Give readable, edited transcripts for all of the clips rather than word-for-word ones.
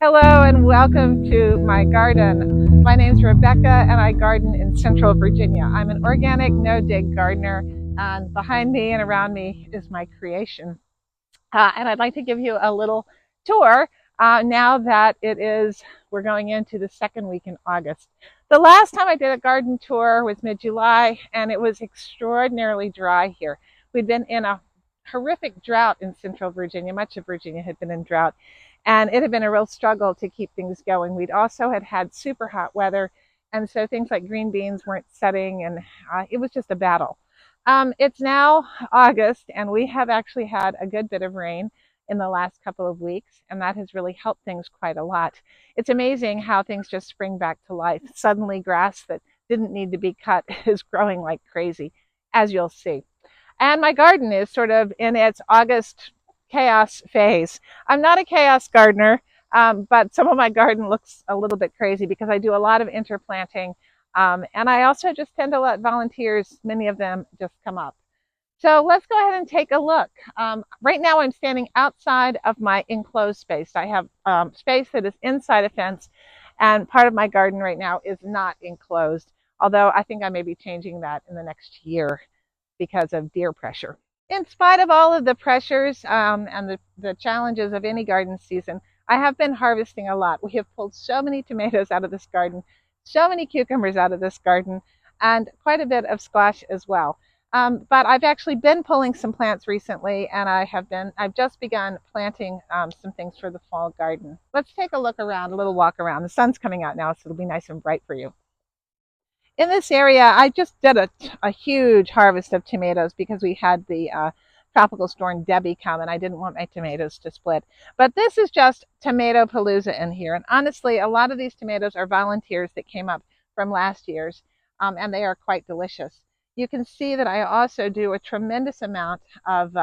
Hello and welcome to my garden. My name's Rebecca and I garden in Central Virginia. I'm an organic no-dig gardener, and behind me and around me is my creation. And I'd like to give you a little tour now that we're going into the second week in August. The last time I did a garden tour was mid-July and it was extraordinarily dry here. We'd been in a horrific drought in Central Virginia. Much of Virginia had been in drought, and it had been a real struggle to keep things going. We'd also had super hot weather, and so things like green beans weren't setting, and it was just a battle. It's now August, and we have actually had a good bit of rain in the last couple of weeks, and that has really helped things quite a lot. It's amazing how things just spring back to life. Suddenly, grass that didn't need to be cut is growing like crazy, as you'll see. And my garden is sort of in its August chaos phase. I'm not a chaos gardener, but some of my garden looks a little bit crazy because I do a lot of interplanting. And I also just tend to let volunteers, many of them, just come up. So let's go ahead and take a look. Right now I'm standing outside of my enclosed space. I have space that is inside a fence, and part of my garden right now is not enclosed, although I think I may be changing that in the next year because of deer pressure. In spite of all of the pressures and the challenges of any garden season, I have been harvesting a lot. We have pulled so many tomatoes out of this garden, so many cucumbers out of this garden, and quite a bit of squash as well. But I've actually been pulling some plants recently, and I've just begun planting some things for the fall garden. Let's take a look around, a little walk around. The sun's coming out now, so it'll be nice and bright for you. In this area, I just did a huge harvest of tomatoes because we had the tropical storm Debbie come, and I didn't want my tomatoes to split. But this is just tomato palooza in here. And honestly, a lot of these tomatoes are volunteers that came up from last year's, and they are quite delicious. You can see that I also do a tremendous amount of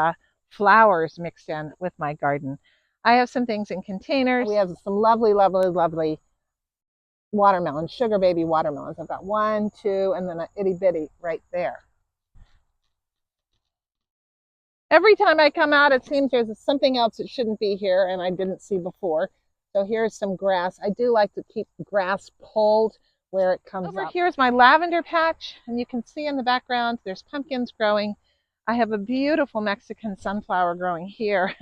flowers mixed in with my garden. I have some things in containers. We have some lovely, lovely, lovely watermelons, sugar baby watermelons. I've got one, two, and then an itty bitty right there. Every time I come out, it seems there's something else that shouldn't be here and I didn't see before. So here's some grass. I do like to keep grass pulled where it comes Over up. Here's my lavender patch, and you can see in the background there's pumpkins growing. I have a beautiful Mexican sunflower growing here.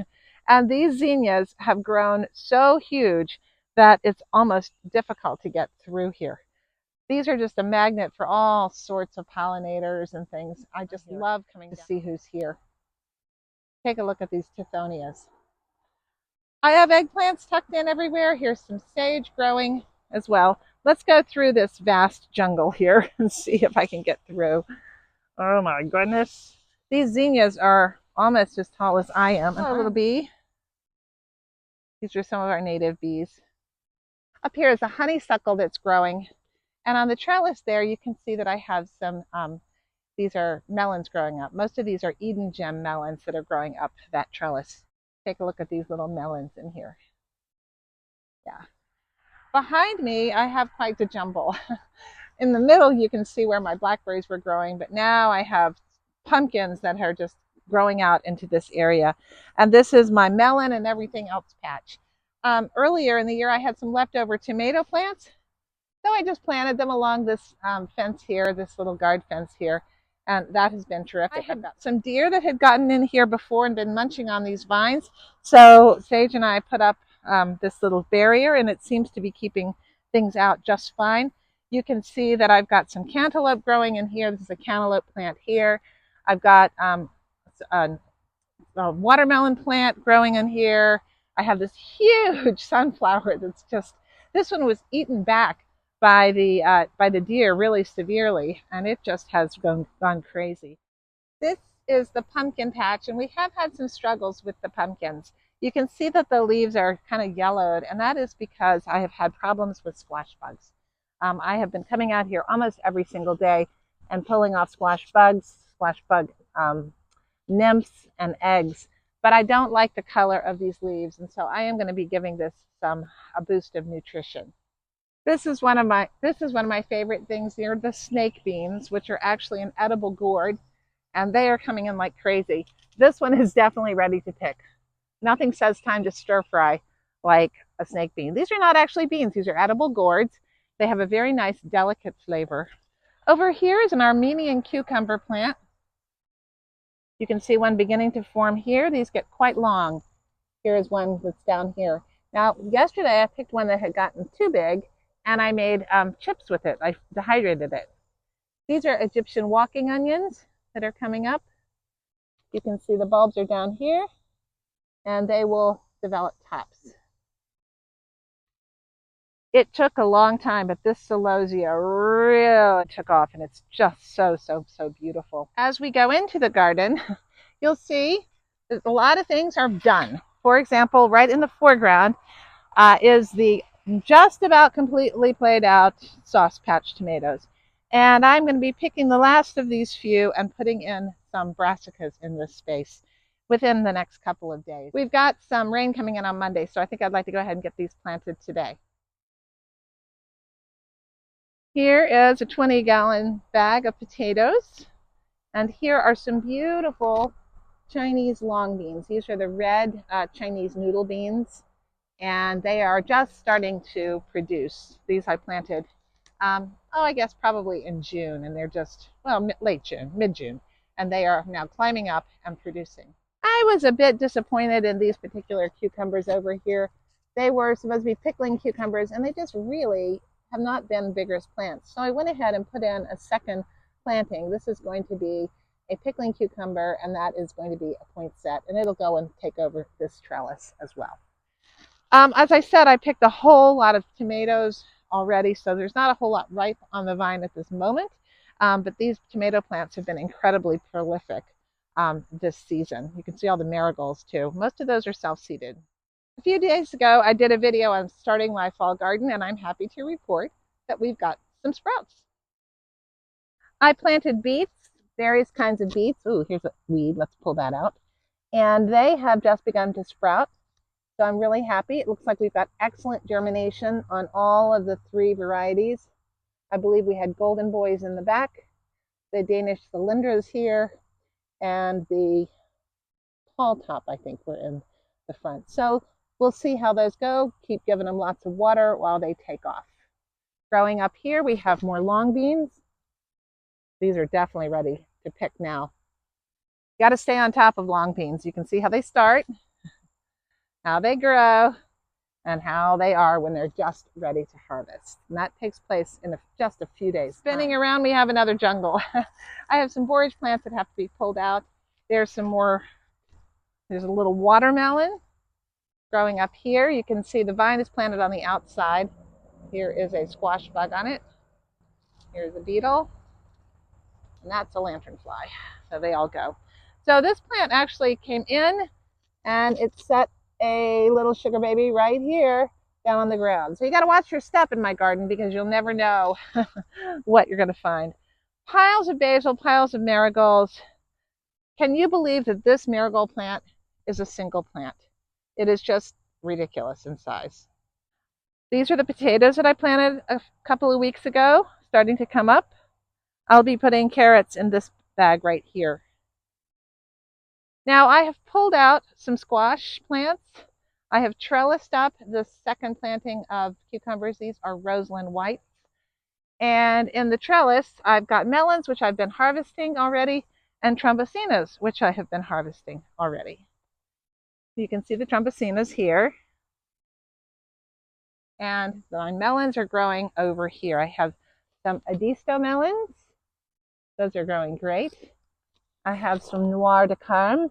And these zinnias have grown so huge that it's almost difficult to get through here. These are just a magnet for all sorts of pollinators and things. I just love coming to see who's here. Take a look at these tithonias. I have eggplants tucked in everywhere. Here's some sage growing as well. Let's go through this vast jungle here and see if I can get through. Oh my goodness. These zinnias are almost as tall as I am. Oh, a little bee. These are some of our native bees. Up here is a honeysuckle that's growing. And on the trellis there, you can see that I have some, these are melons growing up. Most of these are Eden gem melons that are growing up that trellis. Take a look at these little melons in here. Yeah. Behind me, I have quite the jumble. In the middle, you can see where my blackberries were growing, but now I have pumpkins that are just growing out into this area. And this is my melon and everything else patch. Earlier in the year, I had some leftover tomato plants. So I just planted them along this fence here, this little guard fence here, and that has been terrific. I had got some deer that had gotten in here before and been munching on these vines. So Sage and I put up this little barrier, and it seems to be keeping things out just fine. You can see that I've got some cantaloupe growing in here. This is a cantaloupe plant here. I've got a watermelon plant growing in here. I have this huge sunflower that's just, this one was eaten back by the deer really severely, and it just has gone crazy. This is the pumpkin patch, and we have had some struggles with the pumpkins. You can see that the leaves are kind of yellowed, and that is because I have had problems with squash bugs. I have been coming out here almost every single day and pulling off squash bugs, squash bug nymphs and eggs, but I don't like the color of these leaves, and so I am going to be giving this a boost of nutrition. This is one of my favorite things here, the snake beans, which are actually an edible gourd, and they are coming in like crazy. This one is definitely ready to pick. Nothing says time to stir fry like a snake bean. These are not actually beans. These are edible gourds. They have a very nice, delicate flavor. Over here is an Armenian cucumber plant. You can see one beginning to form here. These get quite long. Here is one that's down here. Now, yesterday I picked one that had gotten too big, and I made chips with it. I dehydrated it. These are Egyptian walking onions that are coming up. You can see the bulbs are down here, and they will develop tops. It took a long time, but this celosia really took off, and it's just so beautiful. As we go into the garden, you'll see that a lot of things are done. For example, right in the foreground is the just about completely played out sauce patch tomatoes. And I'm going to be picking the last of these few and putting in some brassicas in this space within the next couple of days. We've got some rain coming in on Monday, so I think I'd like to go ahead and get these planted today. Here is a 20-gallon bag of potatoes, and here are some beautiful Chinese long beans. These are the red Chinese noodle beans, and they are just starting to produce. These I planted, I guess probably in June, and they're just, well, late June, mid-June, and they are now climbing up and producing. I was a bit disappointed in these particular cucumbers over here. They were supposed to be pickling cucumbers, and they just really have not been vigorous plants. So I went ahead and put in a second planting. This is going to be a pickling cucumber, and that is going to be a poinsettia, and it'll go and take over this trellis as well. As I said, I picked a whole lot of tomatoes already, so there's not a whole lot ripe on the vine at this moment, but these tomato plants have been incredibly prolific this season. You can see all the marigolds too. Most of those are self-seeded. A few days ago, I did a video on starting my fall garden, and I'm happy to report that we've got some sprouts. I planted beets, various kinds of beets. Ooh, here's a weed. Let's pull that out. And they have just begun to sprout. So I'm really happy. It looks like we've got excellent germination on all of the 3 varieties. I believe we had golden boys in the back, the Danish cylinders here, and the tall top, I think, were in the front. So we'll see how those go. Keep giving them lots of water while they take off. Growing up here, we have more long beans. These are definitely ready to pick now. You got to stay on top of long beans. You can see how they start, how they grow, and how they are when they're just ready to harvest. And that takes place in just a few days. Spinning around, we have another jungle. I have some borage plants that have to be pulled out. There's some more, there's a little watermelon growing up here. You can see the vine is planted on the outside. Here is a squash bug on it. Here's a beetle. And that's a lanternfly. So they all go. So this plant actually came in, and it set a little sugar baby right here down on the ground. So you got to watch your step in my garden, because you'll never know what you're going to find. Piles of basil, piles of marigolds. Can you believe that this marigold plant is a single plant? It is just ridiculous in size. These are the potatoes that I planted a couple of weeks ago, starting to come up. I'll be putting carrots in this bag right here. Now I have pulled out some squash plants. I have trellised up the second planting of cucumbers. These are Roseland Whites. And in the trellis, I've got melons, which I've been harvesting already, and trumbosinas, which I have been harvesting already. You can see the trumbosinas here. And my melons are growing over here. I have some Edisto melons. Those are growing great. I have some Noir de Carme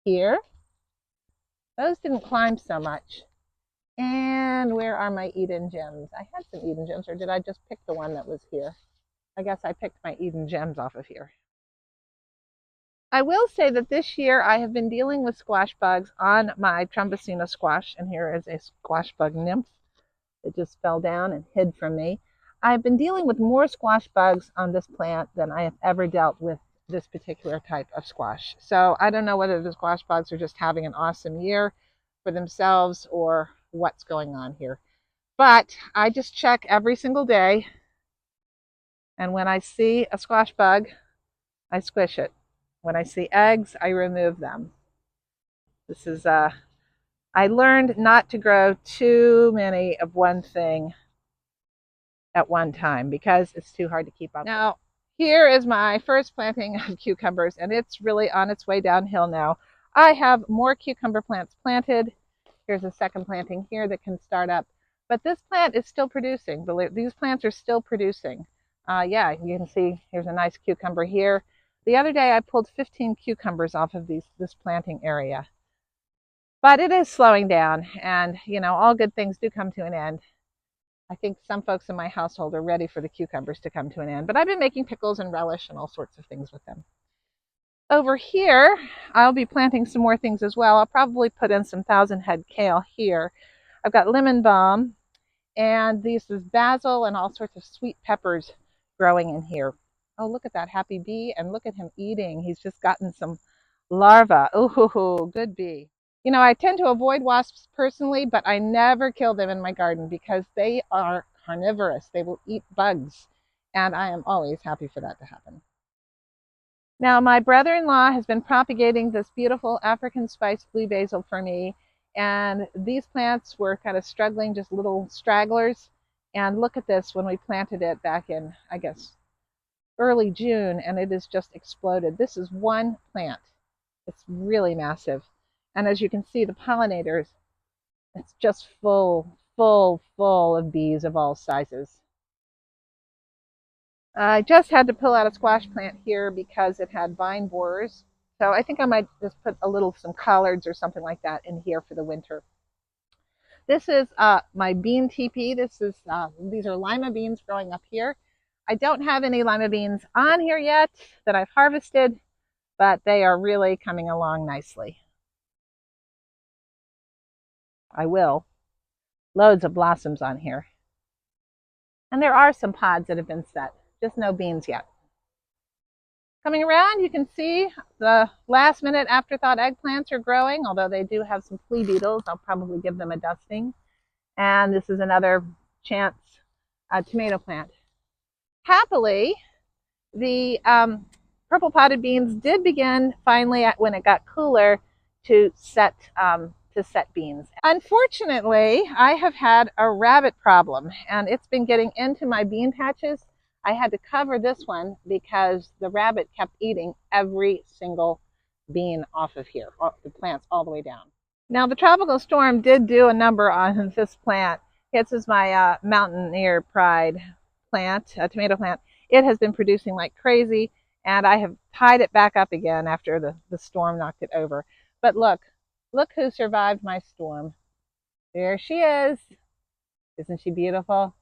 here. Those didn't climb so much. And where are my Eden gems? I had some Eden gems, or did I just pick the one that was here? I guess I picked my Eden gems off of here. I will say that this year I have been dealing with squash bugs on my trumbosina squash, and here is a squash bug nymph. It just fell down and hid from me. I've been dealing with more squash bugs on this plant than I have ever dealt with this particular type of squash. So I don't know whether the squash bugs are just having an awesome year for themselves or what's going on here. But I just check every single day, and when I see a squash bug, I squish it. When I see eggs, I remove them. This is I learned not to grow too many of one thing at one time because it's too hard to keep up. Now, here is my first planting of cucumbers, and it's really on its way downhill now. I have more cucumber plants planted. Here's a second planting here that can start up. But this plant is still producing. These plants are still producing. Yeah, you can see here's a nice cucumber here. The other day I pulled 15 cucumbers off of this planting area. But it is slowing down, and all good things do come to an end. I think some folks in my household are ready for the cucumbers to come to an end, but I've been making pickles and relish and all sorts of things with them. Over here, I'll be planting some more things as well. I'll probably put in some 1,000 head kale here. I've got lemon balm, and this is basil and all sorts of sweet peppers growing in here. Oh, look at that happy bee, and look at him eating. He's just gotten some larvae. Oh, good bee. I tend to avoid wasps personally, but I never kill them in my garden because they are carnivorous. They will eat bugs, and I am always happy for that to happen. Now, my brother-in-law has been propagating this beautiful African spice blue basil for me, and these plants were kind of struggling, just little stragglers. And look at this when we planted it back in, I guess, early June, and it has just exploded. This is one plant. It's really massive. And as you can see, the pollinators, it's just full of bees of all sizes. I just had to pull out a squash plant here because it had vine borers. So I think I might just put some collards or something like that in here for the winter. This is my bean teepee. These are lima beans growing up here. I don't have any lima beans on here yet that I've harvested, but they are really coming along nicely. I will. Loads of blossoms on here. And there are some pods that have been set, just no beans yet. Coming around, you can see the last minute afterthought eggplants are growing, although they do have some flea beetles. I'll probably give them a dusting. And this is another chance tomato plant. Happily, the purple potted beans did begin finally when it got cooler to set beans. Unfortunately, I have had a rabbit problem, and it's been getting into my bean patches. I had to cover this one because the rabbit kept eating every single bean off of here, the plants all the way down. Now, the tropical storm did do a number on this plant. This is my Mountaineer Pride plant, a tomato plant. It has been producing like crazy, and I have tied it back up again after the storm knocked it over. But look who survived my storm. There she is. Isn't she beautiful?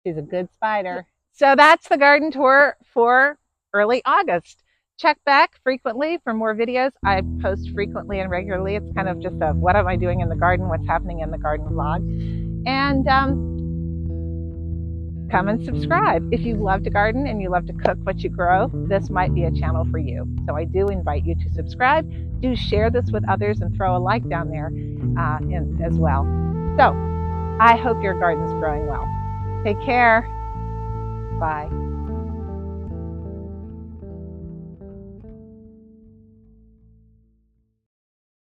She's a good spider. So that's the garden tour for early August. Check back frequently for more videos. I post frequently and regularly. It's kind of just a what am I doing in the garden, what's happening in the garden vlog. And come and subscribe. If you love to garden and you love to cook what you grow, this might be a channel for you. So I do invite you to subscribe. Do share this with others and throw a like down there as well. So I hope your garden's growing well. Take care. Bye.